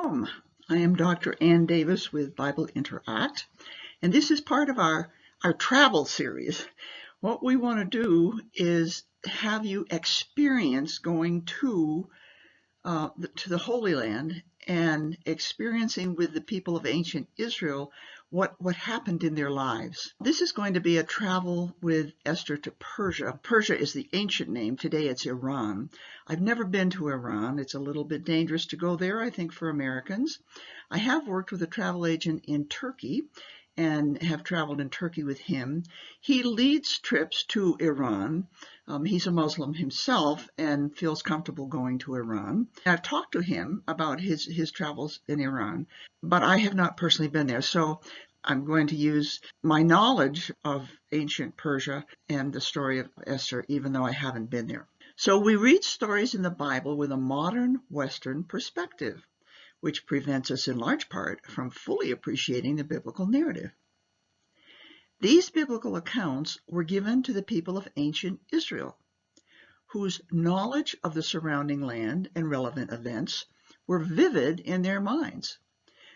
Shalom. I am Dr. Ann Davis with Bible Interact, and this is part of our travel series. What we want to do is have you experience going to the Holy Land and experiencing with the people of ancient Israel what happened in their lives. This is going to be a travel with Esther to Persia. Persia is the ancient name. Today it's Iran. I've never been to Iran. It's a little bit dangerous to go there, I think, for Americans. I have worked with a travel agent in Turkey and have traveled in Turkey with him. He leads trips to Iran. He's a Muslim himself and feels comfortable going to Iran. I've talked to him about his travels in Iran, but I have not personally been there. So I'm going to use my knowledge of ancient Persia and the story of Esther, even though I haven't been there. So we read stories in the Bible with a modern Western perspective, which prevents us in large part from fully appreciating the biblical narrative. These biblical accounts were given to the people of ancient Israel, whose knowledge of the surrounding land and relevant events were vivid in their minds.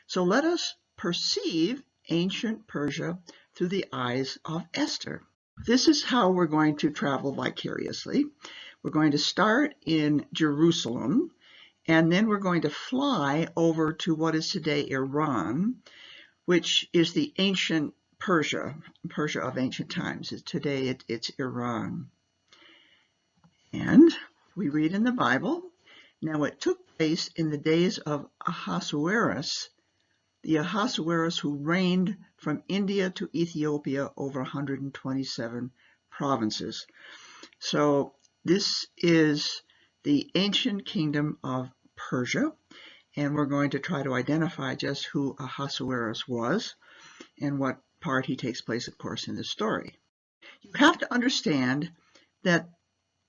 So let us perceive ancient Persia through the eyes of Esther. This is how we're going to travel vicariously. We're going to start in Jerusalem, and then we're going to fly over to what is today Iran, which is the ancient Persia of ancient times. Today it's Iran. And we read in the Bible, now it took place in the days of Ahasuerus, the Ahasuerus who reigned from India to Ethiopia over 127 provinces. So this is the ancient kingdom of Persia, and we're going to try to identify just who Ahasuerus was and what part he takes place, of course, in the story. You have to understand that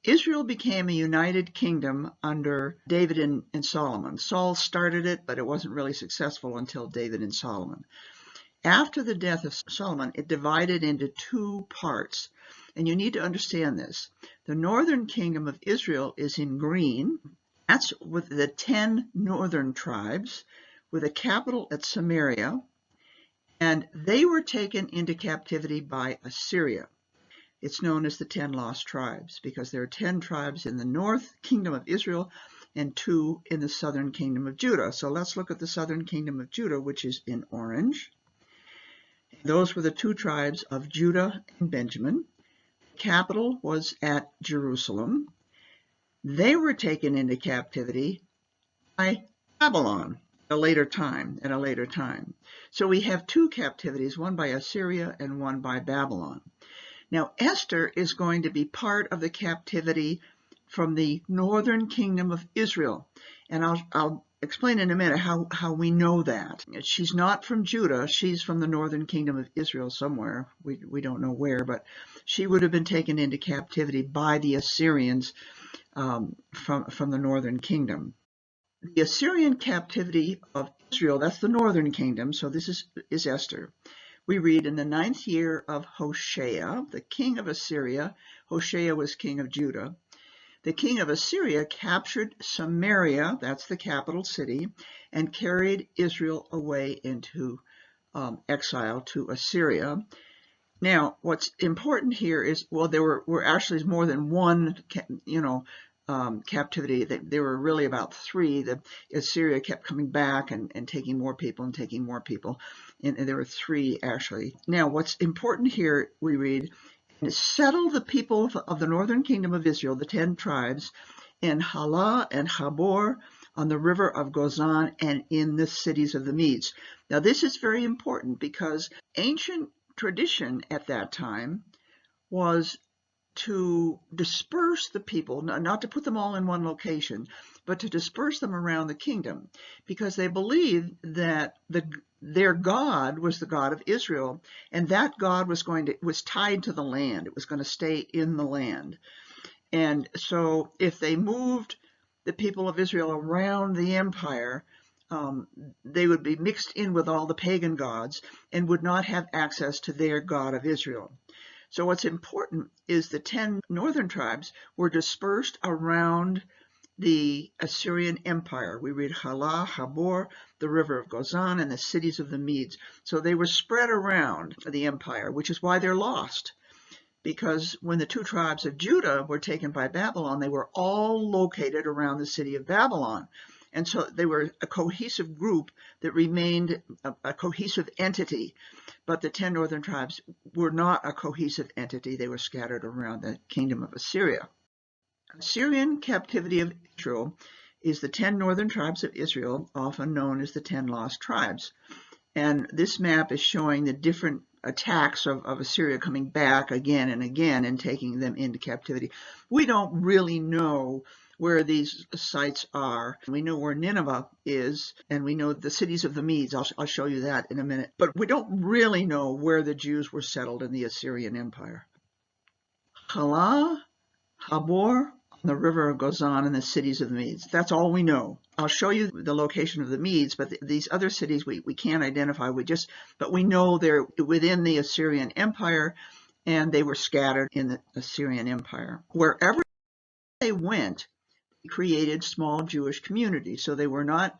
Israel became a united kingdom under David and Solomon. Saul started it, but it wasn't really successful until David and Solomon. After the death of Solomon, it divided into two parts, and you need to understand this. The northern kingdom of Israel is in green. That's with the 10 northern tribes, with a capital at Samaria, and they were taken into captivity by Assyria. It's known as the 10 lost tribes because there are 10 tribes in the north kingdom of Israel and 2 in the southern kingdom of Judah. So let's look at the southern kingdom of Judah, which is in orange. Those were the 2 tribes of Judah and Benjamin. The capital was at Jerusalem. They were taken into captivity by Babylon at a later time. So we have 2 captivities, one by Assyria and one by Babylon. Now Esther is going to be part of the captivity from the northern kingdom of Israel. And I'll explain in a minute how we know that. She's not from Judah, she's from the northern kingdom of Israel somewhere. We don't know where, but she would have been taken into captivity by the Assyrians from the northern kingdom. The Assyrian captivity of Israel, that's the northern kingdom, so this is Esther. We read in the 9th year of Hoshea, the king of Assyria. Hoshea was king of Judah. The king of Assyria captured Samaria, that's the capital city, and carried Israel away into exile to Assyria. Now, what's important here is, well, there were actually more than one, captivity. There were really about 3. The Assyria kept coming back and taking more people and taking more people. And there were 3 actually. Now, what's important here, we read, settle the people of the northern kingdom of Israel, the 10 tribes, in Halah and Habor on the river of Gozan and in the cities of the Medes. Now, this is very important because ancient tradition at that time was to disperse the people, not to put them all in one location, but to disperse them around the kingdom, because they believed that their God was the God of Israel, and that God was tied to the land. It was going to stay in the land. And so if they moved the people of Israel around the empire, they would be mixed in with all the pagan gods and would not have access to their God of Israel. So what's important is the 10 northern tribes were dispersed around the Assyrian Empire. We read Halah, Habor, the river of Gozan, and the cities of the Medes. So they were spread around the empire, which is why they're lost. Because when the two tribes of Judah were taken by Babylon, they were all located around the city of Babylon. And so they were a cohesive group that remained a cohesive entity. But the 10 northern tribes were not a cohesive entity. They were scattered around the kingdom of Assyria. Assyrian captivity of Israel is the 10 northern tribes of Israel, often known as the 10 lost tribes. And this map is showing the different attacks of Assyria coming back again and again and taking them into captivity. We don't really know where these sites are. We know where Nineveh is, and we know the cities of the Medes. I'll show you that in a minute. But we don't really know where the Jews were settled in the Assyrian Empire. Halah, Habor, the river of Gozan, and the cities of the Medes. That's all we know. I'll show you the location of the Medes, but these other cities we can't identify. But we know they're within the Assyrian Empire, and they were scattered in the Assyrian Empire. Wherever they went, they created small Jewish communities. So they were not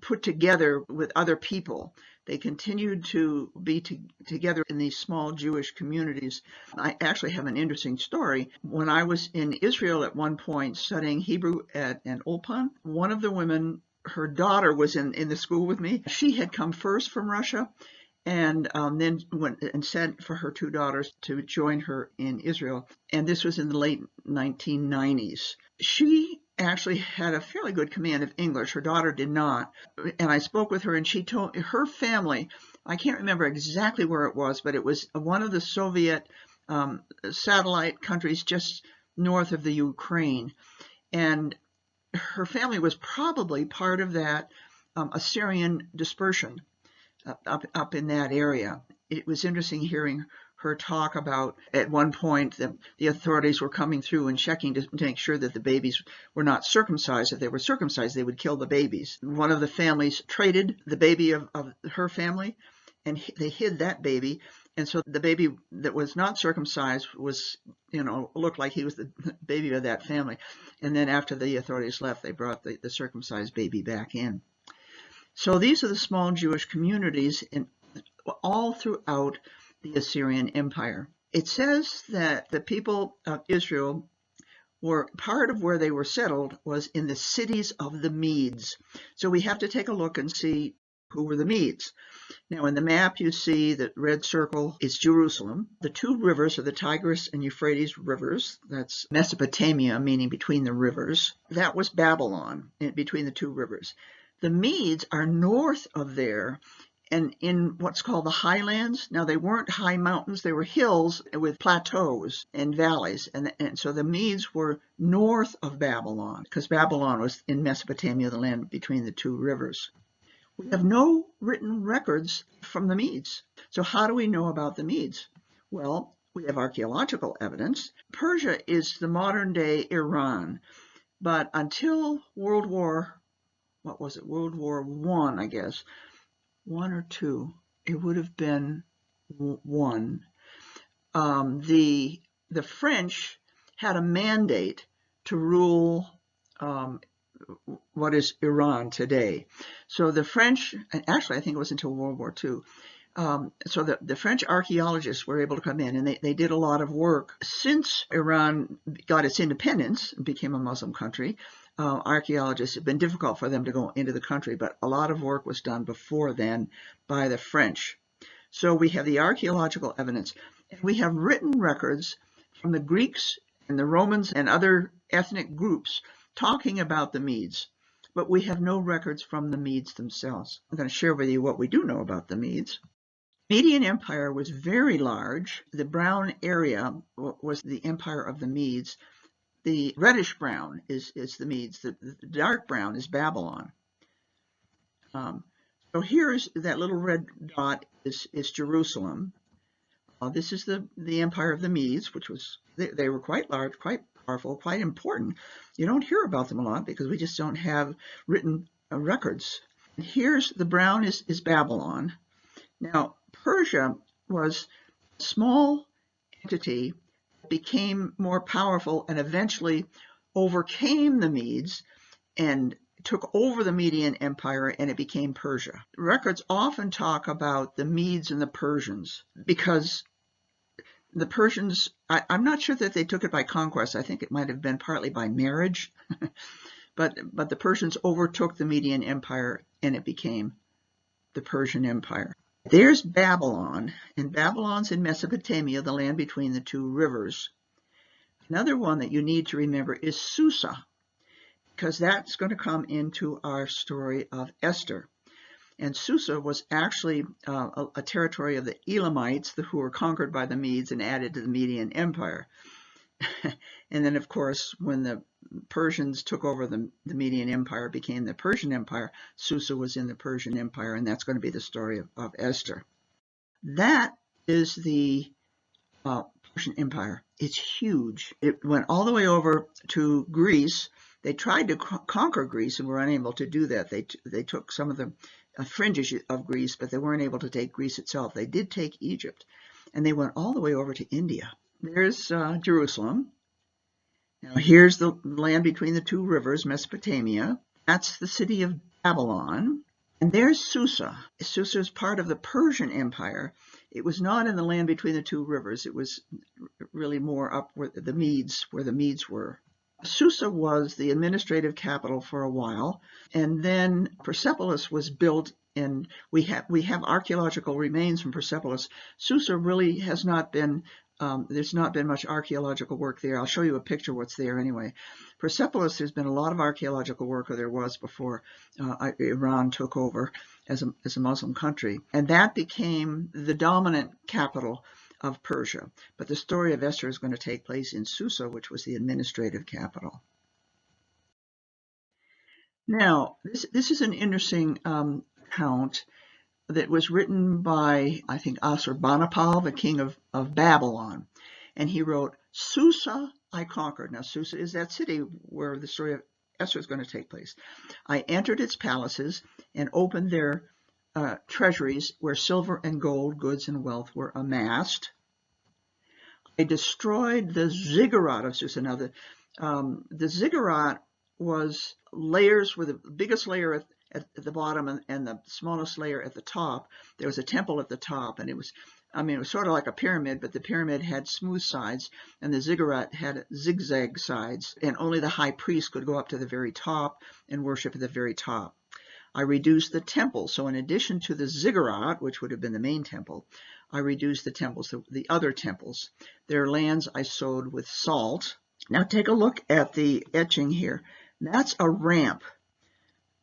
put together with other people. They continued to be together in these small Jewish communities. I actually have an interesting story. When I was in Israel at one point studying Hebrew at an Ulpan, one of the women, her daughter was in the school with me. She had come first from Russia and then went and sent for her two daughters to join her in Israel. And this was in the late 1990s. She actually had a fairly good command of English. Her daughter did not. And I spoke with her, and she told her family, I can't remember exactly where it was, but it was one of the Soviet satellite countries just north of the Ukraine. And her family was probably part of that Assyrian dispersion up in that area. It was interesting hearing her talk about, at one point, the authorities were coming through and checking to make sure that the babies were not circumcised. If they were circumcised, they would kill the babies. One of the families traded the baby of her family, and they hid that baby. And so the baby that was not circumcised was, looked like he was the baby of that family. And then after the authorities left, they brought the circumcised baby back in. So these are the small Jewish communities all throughout the Assyrian Empire. It says that the people of Israel were part of where they were settled was in the cities of the Medes. So we have to take a look and see who were the Medes. Now in the map you see the red circle is Jerusalem. The two rivers are the Tigris and Euphrates rivers. That's Mesopotamia, meaning between the rivers. That was Babylon, between the two rivers. The Medes are north of there, and in what's called the highlands. Now they weren't high mountains, they were hills with plateaus and valleys, and so the Medes were north of Babylon, because Babylon was in Mesopotamia, the land between the two rivers. We have no written records from the Medes. So how do we know about the Medes? Well, we have archaeological evidence. Persia is the modern day Iran, but until World War I, I guess, one or two, it would have been one. The French had a mandate to rule what is Iran today. So the French, and actually I think it was until World War II, so the French archaeologists were able to come in, and they did a lot of work. Since Iran got its independence and became a Muslim country, archaeologists, it's been difficult for them to go into the country, but a lot of work was done before then by the French. So we have the archaeological evidence, and we have written records from the Greeks and the Romans and other ethnic groups talking about the Medes, but we have no records from the Medes themselves. I'm going to share with you what we do know about the Medes. Median Empire was very large. The brown area was the empire of the Medes. The reddish brown is the Medes. The dark brown is Babylon. So here's that little red dot is Jerusalem. This is the empire of the Medes, which was, they were quite large, quite powerful, quite important. You don't hear about them a lot because we just don't have written records. And here's the brown is Babylon. Now Persia was a small entity, became more powerful, and eventually overcame the Medes and took over the Median Empire, and it became Persia. Records often talk about the Medes and the Persians because the Persians, I'm not sure that they took it by conquest. I think it might have been partly by marriage, but the Persians overtook the Median Empire and it became the Persian Empire. There's Babylon, and Babylon's in Mesopotamia, the land between the two rivers. Another one that you need to remember is Susa, because that's going to come into our story of Esther. And Susa was actually a territory of the Elamites, who were conquered by the Medes and added to the Median Empire. And then, of course, when the Persians took over the Median Empire, became the Persian Empire, Susa was in the Persian Empire, and that's going to be the story of Esther. That is the Persian Empire. It's huge. It went all the way over to Greece. They tried to conquer Greece and were unable to do that. They took some of the fringes of Greece, but they weren't able to take Greece itself. They did take Egypt, and they went all the way over to India. There's Jerusalem. Now here's the land between the two rivers, Mesopotamia. That's the city of Babylon. And there's Susa. Susa is part of the Persian Empire. It was not in the land between the two rivers. It was really more up where the Medes were. Susa was the administrative capital for a while, and then Persepolis was built, and we have archaeological remains from Persepolis. Susa really has not been, there's not been much archaeological work there. I'll show you a picture of what's there anyway. Persepolis, there's been a lot of archaeological work, or there was before Iran took over as a Muslim country, and that became the dominant capital of Persia. But the story of Esther is going to take place in Susa, which was the administrative capital. Now, this is an interesting account that was written by, I think, Assurbanipal, the king of Babylon. And he wrote, "Susa I conquered." Now, Susa is that city where the story of Esther is going to take place. "I entered its palaces and opened their treasuries where silver and gold, goods and wealth were amassed. I destroyed the ziggurat of Susa." Now, the ziggurat was layers, with the biggest layer at the bottom and the smallest layer at the top. There was a temple at the top, and it was sort of like a pyramid, but the pyramid had smooth sides, and the ziggurat had zigzag sides, and only the high priest could go up to the very top and worship at the very top. I reduced the temple. So in addition to the ziggurat, which would have been the main temple, I reduced the temples, the other temples. Their lands I sowed with salt. Now take a look at the etching here. That's a ramp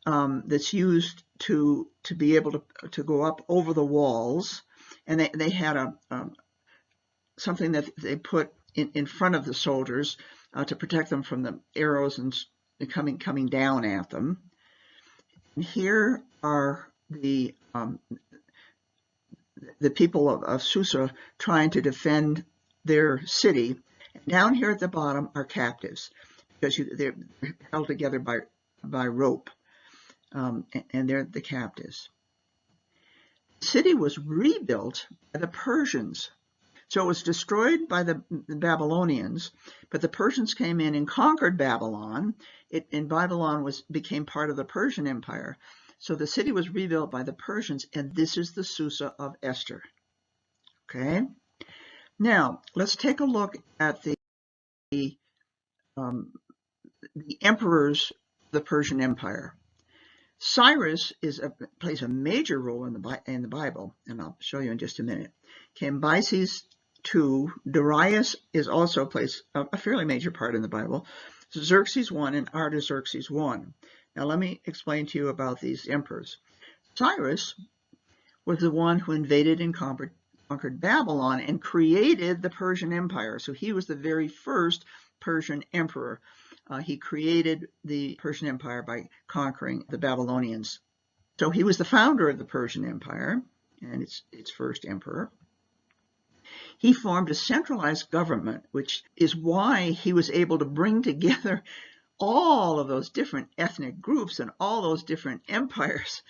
that's used to be able to go up over the walls. And they had something that they put in front of the soldiers to protect them from the arrows and coming down at them. And here are the people of Susa trying to defend their city. Down here at the bottom are captives, because they're held together by rope, and they're the captives. The city was rebuilt by the Persians. So it was destroyed by the Babylonians, but the Persians came in and conquered Babylon. And Babylon became part of the Persian Empire. So the city was rebuilt by the Persians, and this is the Susa of Esther. Okay? Now, let's take a look at the emperors of the Persian Empire. Cyrus plays a major role in the Bible, and I'll show you in just a minute. Cambyses II, Darius also plays a fairly major part in the Bible. Xerxes I and Artaxerxes I. Now let me explain to you about these emperors. Cyrus was the one who invaded and conquered Babylon and created the Persian Empire. So he was the very first Persian emperor. He created the Persian Empire by conquering the Babylonians. So he was the founder of the Persian Empire and its first emperor. He formed a centralized government, which is why he was able to bring together all of those different ethnic groups and all those different empires.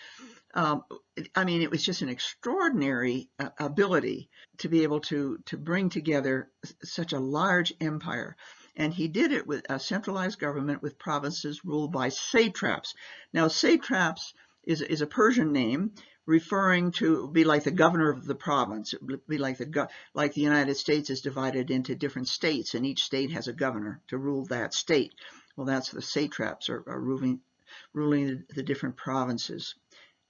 It was just an extraordinary ability to be able to bring together such a large empire. And he did it with a centralized government with provinces ruled by satraps. Now, satraps is a Persian name referring to be like the governor of the province. It would be like the United States is divided into different states, and each state has a governor to rule that state. Well, that's the satraps are ruling the different provinces.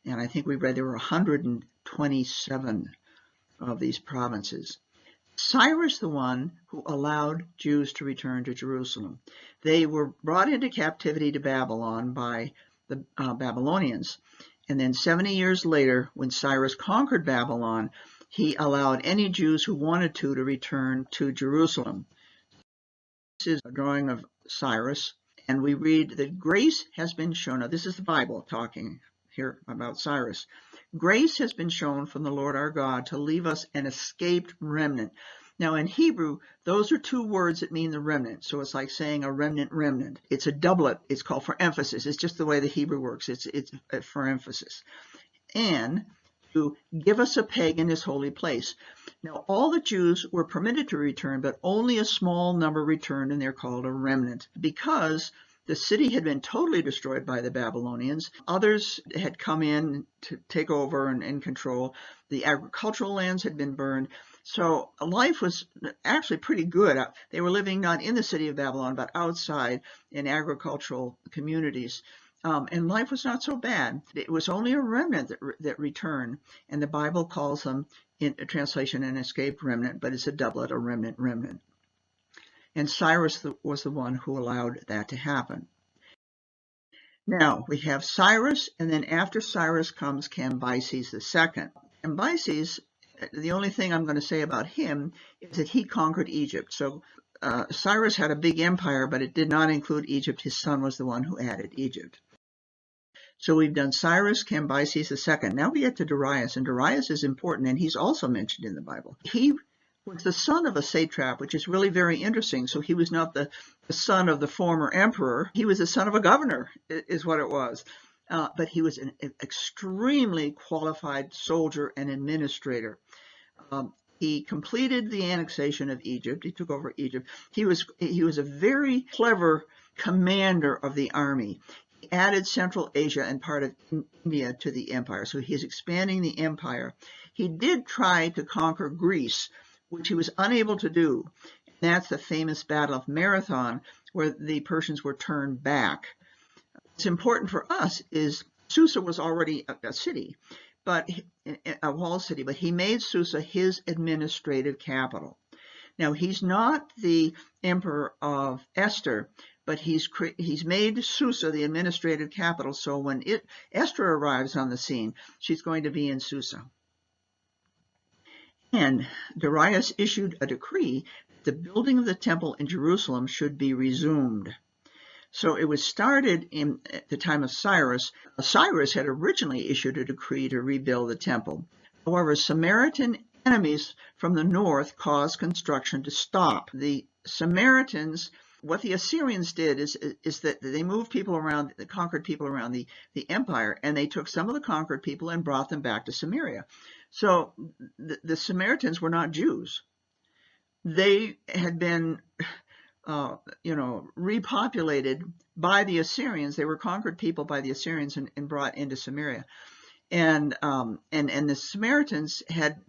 And I think we read there were 127 of these provinces. Cyrus, the one who allowed Jews to return to Jerusalem. They were brought into captivity to Babylon by the Babylonians. And then 70 years later, when Cyrus conquered Babylon, he allowed any Jews who wanted to return to Jerusalem. This is a drawing of Cyrus, and we read that grace has been shown. Now, this is the Bible talking here about Cyrus. Grace has been shown from the Lord our God to leave us an escaped remnant. Now, in Hebrew, those are two words that mean the remnant. So it's like saying a remnant. It's a doublet. It's called for emphasis. It's just the way the Hebrew works. It's for emphasis. And to give us a peg in his holy place. Now, all the Jews were permitted to return, but only a small number returned, and they're called a remnant. Because the city had been totally destroyed by the Babylonians. Others had come in to take over and control. The agricultural lands had been burned. So life was actually pretty good. They were living not in the city of Babylon, but outside in agricultural communities. And life was not so bad. It was only a remnant that returned. And the Bible calls them, in a translation, an escaped remnant, but it's a doublet, a remnant. And Cyrus was the one who allowed that to happen. Now, we have Cyrus, and then after Cyrus comes Cambyses II. Cambyses, the only thing I'm going to say about him is that he conquered Egypt. So Cyrus had a big empire, but it did not include Egypt. His son was the one who added Egypt. So we've done Cyrus, Cambyses II. Now we get to Darius, and Darius is important, and he's also mentioned in the Bible. He was the son of a satrap, which is really very interesting. So he was not the son of the former emperor. He was the son of a governor, is what it was. But he was an extremely qualified soldier and administrator. He completed the annexation of Egypt. He took over Egypt. He was a very clever commander of the army. He added Central Asia and part of India to the empire. So he's expanding the empire. He did try to conquer Greece, which he was unable to do. And that's the famous Battle of Marathon, where the Persians were turned back. What's important for us is Susa was already a city, but a walled city, but he made Susa his administrative capital. Now, he's not the emperor of Esther, but he's made Susa the administrative capital, so when Esther arrives on the scene, she's going to be in Susa. And Darius issued a decree that the building of the temple in Jerusalem should be resumed. So it was started at the time of Cyrus. Cyrus had originally issued a decree to rebuild the temple. However, Samaritan enemies from the north caused construction to stop. The Samaritans, what the Assyrians did is that they moved people around, the conquered people around the empire, and they took some of the conquered people and brought them back to Samaria. So the Samaritans were not Jews. They had been, repopulated by the Assyrians. They were conquered people by the Assyrians and brought into Samaria. And the Samaritans had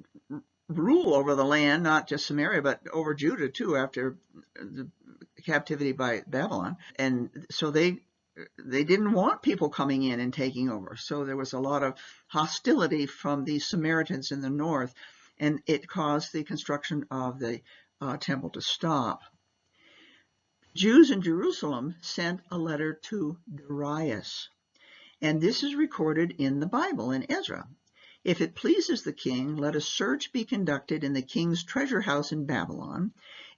rule over the land, not just Samaria, but over Judah too, after the captivity by Babylon. And so they didn't want people coming in and taking over. So there was a lot of hostility from the Samaritans in the north, and it caused the construction of the temple to stop. Jews in Jerusalem sent a letter to Darius, and this is recorded in the Bible in Ezra. If it pleases the king, let a search be conducted in the king's treasure house in Babylon,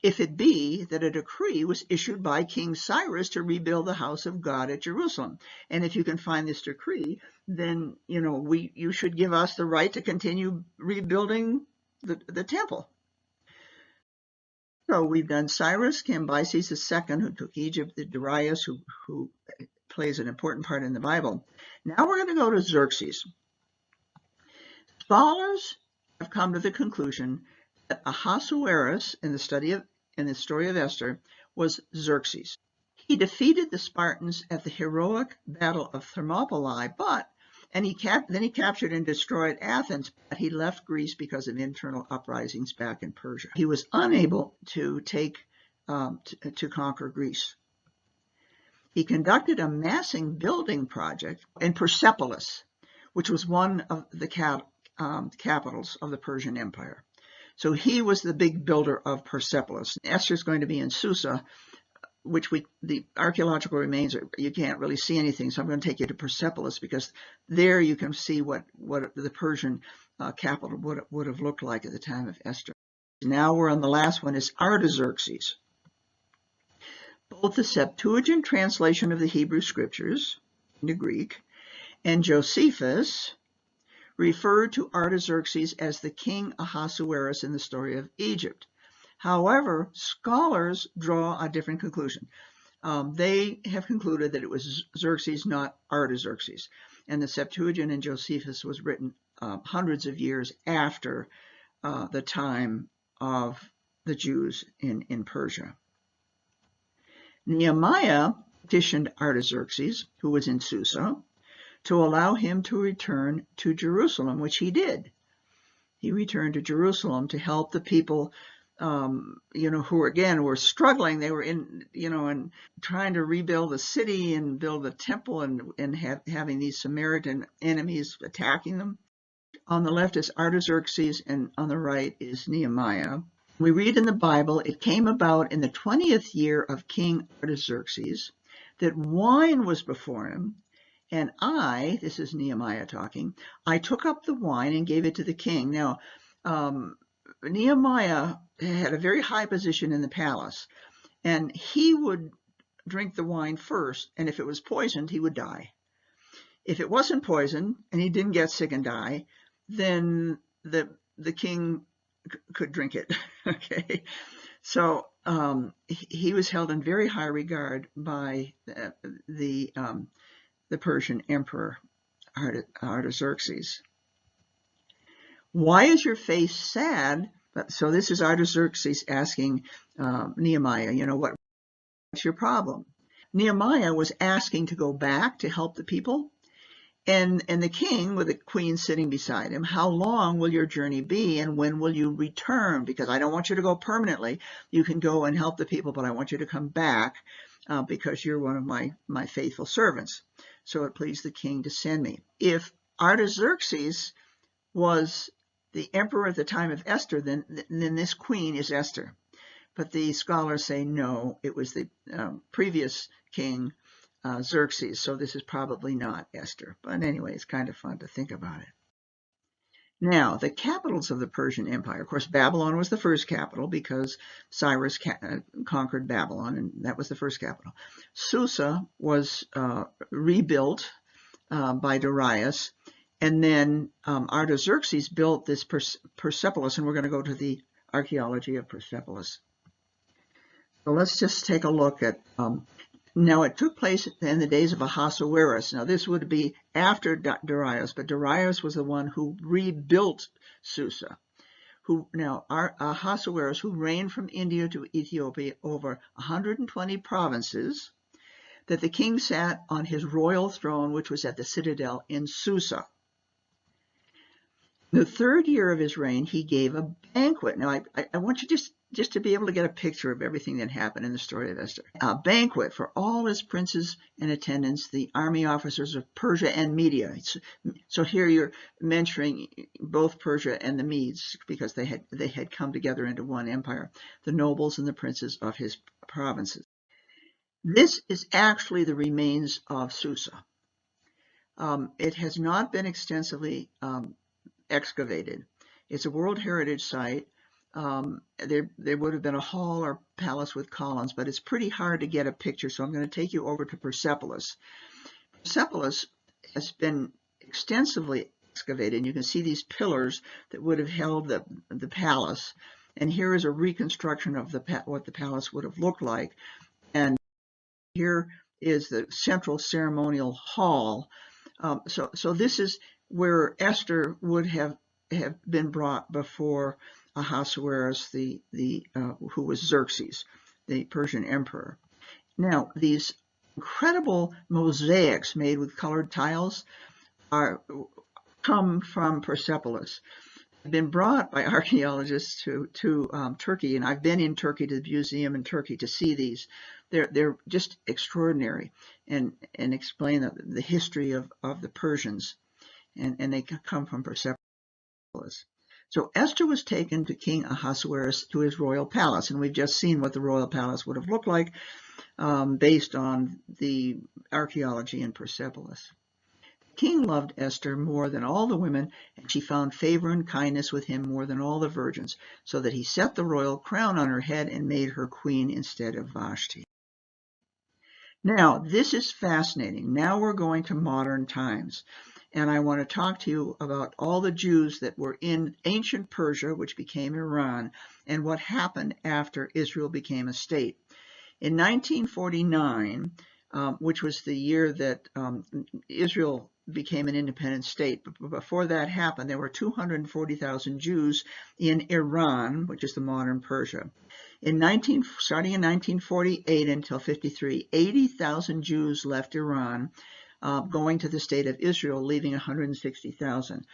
if it be that a decree was issued by King Cyrus to rebuild the house of God at Jerusalem. And if you can find this decree, then you should give us the right to continue rebuilding the temple. So we've done Cyrus, Cambyses II, who took Egypt, the Darius, who plays an important part in the Bible. Now we're going to go to Xerxes. Scholars have come to the conclusion that Ahasuerus, in the story of Esther, was Xerxes. He defeated the Spartans at the heroic Battle of Thermopylae, then he captured and destroyed Athens, but he left Greece because of internal uprisings back in Persia. He was unable to conquer Greece. He conducted a massive building project in Persepolis, which was one of the capitals of the Persian Empire. So he was the big builder of Persepolis. Esther's going to be in Susa, which the archaeological remains, you can't really see anything. So I'm going to take you to Persepolis because there you can see what the Persian capital would have looked like at the time of Esther. Now we're on the last one, is Artaxerxes. Both the Septuagint translation of the Hebrew scriptures into Greek and Josephus refer to Artaxerxes as the king Ahasuerus in the story of Egypt. However, scholars draw a different conclusion. They have concluded that it was Xerxes, not Artaxerxes. And the Septuagint in Josephus was written hundreds of years after the time of the Jews in Persia. Nehemiah petitioned Artaxerxes, who was in Susa, to allow him to return to Jerusalem, which he did. He returned to Jerusalem to help the people, who again were struggling. They were and trying to rebuild the city and build a temple and having these Samaritan enemies attacking them. On the left is Artaxerxes, and on the right is Nehemiah. We read in the Bible, it came about in the 20th year of King Artaxerxes that wine was before him, and this is Nehemiah talking, I took up the wine and gave it to the king. Now, Nehemiah had a very high position in the palace, and he would drink the wine first, and if it was poisoned, he would die. If it wasn't poisoned, and he didn't get sick and die, then the king could drink it. Okay, so he was held in very high regard by the Persian emperor Artaxerxes. Why is your face sad? So this is Artaxerxes asking Nehemiah, what's your problem? Nehemiah was asking to go back to help the people. And the king, with the queen sitting beside him, how long will your journey be and when will you return? Because I don't want you to go permanently. You can go and help the people, but I want you to come back because you're one of my faithful servants. So it pleased the king to send me. If Artaxerxes was the emperor at the time of Esther, then this queen is Esther. But the scholars say no, it was the previous king, Xerxes, so this is probably not Esther. But anyway, it's kind of fun to think about it. Now, the capitals of the Persian Empire. Of course, Babylon was the first capital because Cyrus conquered Babylon, and that was the first capital. Susa was rebuilt by Darius, and then Artaxerxes built this Persepolis, and we're going to go to the archaeology of Persepolis. So let's just take a look at now, it took place in the days of Ahasuerus. Now, this would be after Darius, but Darius was the one who rebuilt Susa. Ahasuerus, who reigned from India to Ethiopia over 120 provinces, that the king sat on his royal throne, which was at the citadel in Susa. The third year of his reign, he gave a banquet. Now, I want you just to be able to get a picture of everything that happened in the story of Esther. A banquet for all his princes and attendants, the army officers of Persia and Media. So here you're mentioning both Persia and the Medes because they had come together into one empire, the nobles and the princes of his provinces. This is actually the remains of Susa. It has not been extensively excavated. It's a World Heritage Site. There would have been a hall or palace with columns, but it's pretty hard to get a picture, so I'm going to take you over to Persepolis. Persepolis has been extensively excavated, and you can see these pillars that would have held the palace. And here is a reconstruction of what the palace would have looked like. And here is the central ceremonial hall. So this is where Esther would have been brought before Ahasuerus, who was Xerxes. the Persian emperor. Now, these incredible mosaics made with colored tiles come from Persepolis. They've been brought by archaeologists to Turkey, and I've been in Turkey to the museum in Turkey to see these. They're just extraordinary, and explain the history of the Persians, and they come from Persepolis. So Esther was taken to King Ahasuerus to his royal palace, and we've just seen what the royal palace would have looked like based on the archaeology in Persepolis. The king loved Esther more than all the women, and she found favor and kindness with him more than all the virgins, so that he set the royal crown on her head and made her queen instead of Vashti. Now, this is fascinating. Now we're going to modern times. And I want to talk to you about all the Jews that were in ancient Persia, which became Iran, and what happened after Israel became a state. In 1949, which was the year that Israel became an independent state, but before that happened, there were 240,000 Jews in Iran, which is the modern Persia. Starting in 1948 until 53, 80,000 Jews left Iran, going to the state of Israel, leaving 160,000.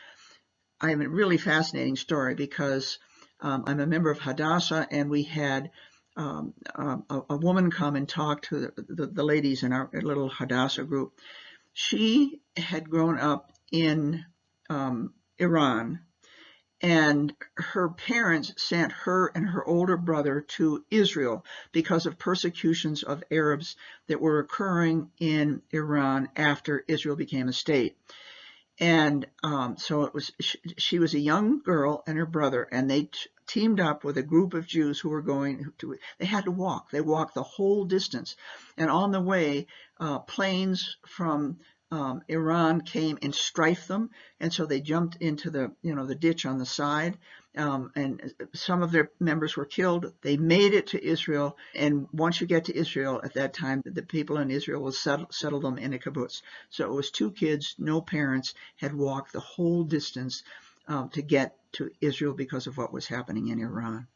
I have a really fascinating story because I'm a member of Hadassah, and we had a woman come and talk to the ladies in our little Hadassah group. She had grown up in Iran, and her parents sent her and her older brother to Israel because of persecutions of Arabs that were occurring in Iran after Israel became a state. And so she was a young girl and her brother, and they teamed up with a group of Jews who were going to, they had to walk. They walked the whole distance. And on the way, planes from Iran came and strafed them, and so they jumped into the ditch on the side, and some of their members were killed. They made it to Israel, and once you get to Israel at that time, the people in Israel will settle them in a kibbutz. So it was 2 kids, no parents, had walked the whole distance to get to Israel because of what was happening in Iran.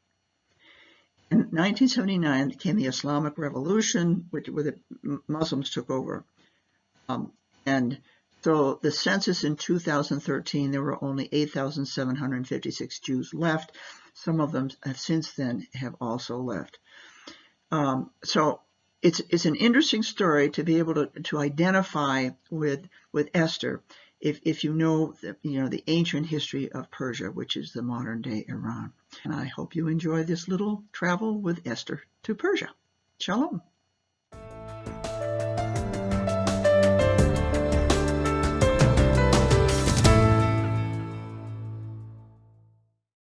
In 1979 came the Islamic Revolution, where the Muslims took over. And so the census in 2013, there were only 8,756 Jews left. Some of them have since then have also left. So it's an interesting story to be able to identify with Esther if you know the ancient history of Persia, which is the modern day Iran. And I hope you enjoy this little travel with Esther to Persia. Shalom.